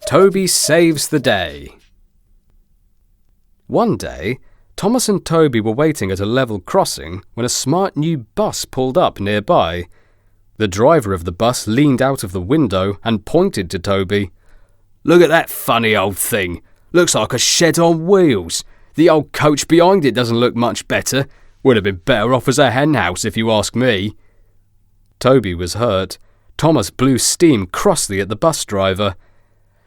Toby saves the day. One day, Thomas and Toby were waiting at a level crossing when a smart new bus pulled up nearby. The driver of the bus leaned out of the window and pointed to Toby. "Look at that funny old thing. Looks like a shed on wheels. The old coach behind it doesn't look much better. Would have been better off as a henhouse if you ask me." Toby was hurt. Thomas blew steam crossly at the bus driver.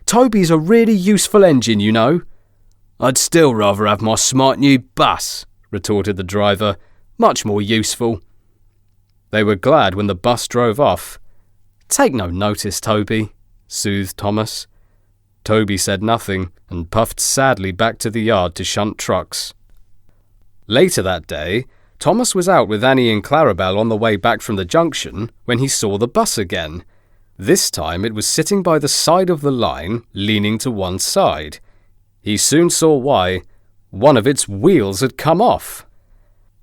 "Toby's a really useful engine, you know." "I'd still rather have my smart new bus," retorted the driver. "Much more useful." They were glad when the bus drove off. "Take no notice, Toby," soothed Thomas. Toby said nothing and puffed sadly back to the yard to shunt trucks. Later that day, Thomas was out with Annie and Clarabelle on the way back from the junction when he saw the bus again. This time it was sitting by the side of the line, leaning to one side. He soon saw why. One of its wheels had come off.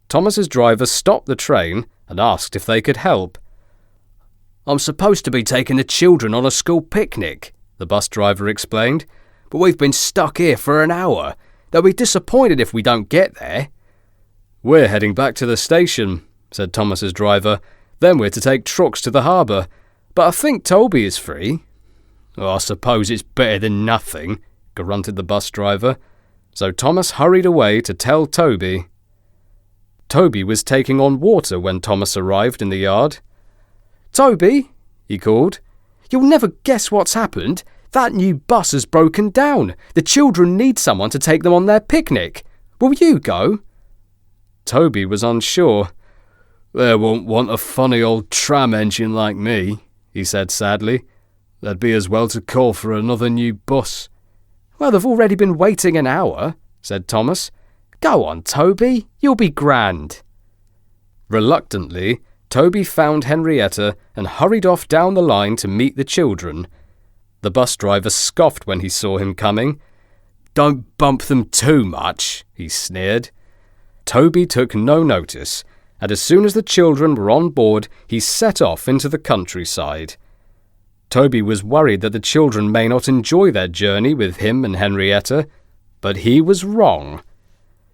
Thomas's driver stopped the train and asked if they could help. "I'm supposed to be taking the children on a school picnic," the bus driver explained, "but we've been stuck here for an hour. They'll be disappointed if we don't get there." "We're heading back to the station," said Thomas's driver. "Then we're to take trucks to the harbour. But I think Toby is free." "I suppose it's better than nothing," grunted the bus driver. So Thomas hurried away to tell Toby. Toby was taking on water when Thomas arrived in the yard. "Toby," he called, "you'll never guess what's happened. That new bus has broken down. The children need someone to take them on their picnic. Will you go?" Toby was unsure. "They won't want a funny old tram engine like me," he said sadly. "They'd be as well to call for another new bus." "Well, they've already been waiting an hour," said Thomas. "Go on, Toby, you'll be grand." Reluctantly, Toby found Henrietta and hurried off down the line to meet the children. The bus driver scoffed when he saw him coming. "Don't bump them too much," he sneered. Toby took no notice, and as soon as the children were on board, he set off into the countryside. Toby was worried that the children may not enjoy their journey with him and Henrietta, but he was wrong.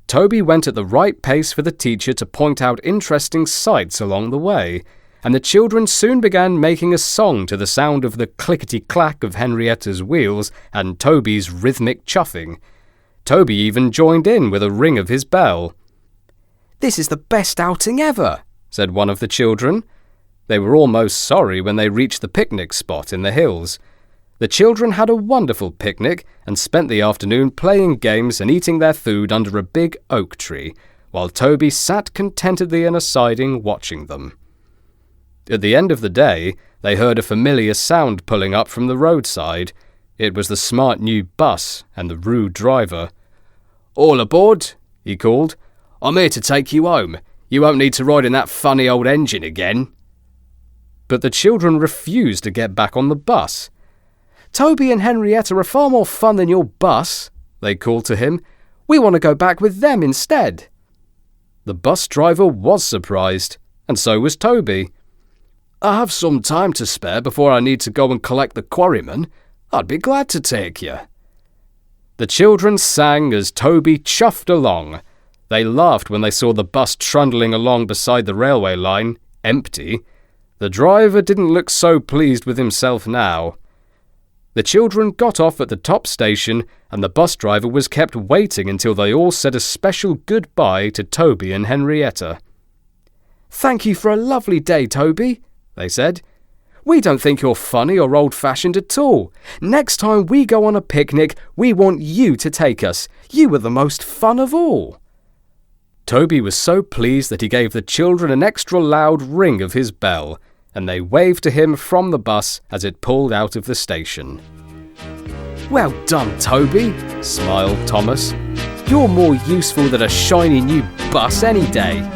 Toby went at the right pace for the teacher to point out interesting sights along the way, and the children soon began making a song to the sound of the clickety-clack of Henrietta's wheels and Toby's rhythmic chuffing. Toby even joined in with a ring of his bell. "This is the best outing ever," said one of the children. They were almost sorry when they reached the picnic spot in the hills. The children had a wonderful picnic and spent the afternoon playing games and eating their food under a big oak tree, while Toby sat contentedly in a siding watching them. At the end of the day, they heard a familiar sound pulling up from the roadside. It was the smart new bus and the rude driver. "All aboard," he called. "I'm here to take you home. You won't need to ride in that funny old engine again." But the children refused to get back on the bus. "Toby and Henrietta are far more fun than your bus," they called to him. "We want to go back with them instead." The bus driver was surprised, and so was Toby. "I have some time to spare before I need to go and collect the quarryman. I'd be glad to take you." The children sang as Toby chuffed along. They laughed when they saw the bus trundling along beside the railway line, empty. The driver didn't look so pleased with himself now. The children got off at the top station, and the bus driver was kept waiting until they all said a special goodbye to Toby and Henrietta. "Thank you for a lovely day, Toby," they said. "We don't think you're funny or old-fashioned at all. Next time we go on a picnic, we want you to take us. You were the most fun of all." Toby was so pleased that he gave the children an extra loud ring of his bell, and they waved to him from the bus as it pulled out of the station. "Well done, Toby," smiled Thomas. "You're more useful than a shiny new bus any day."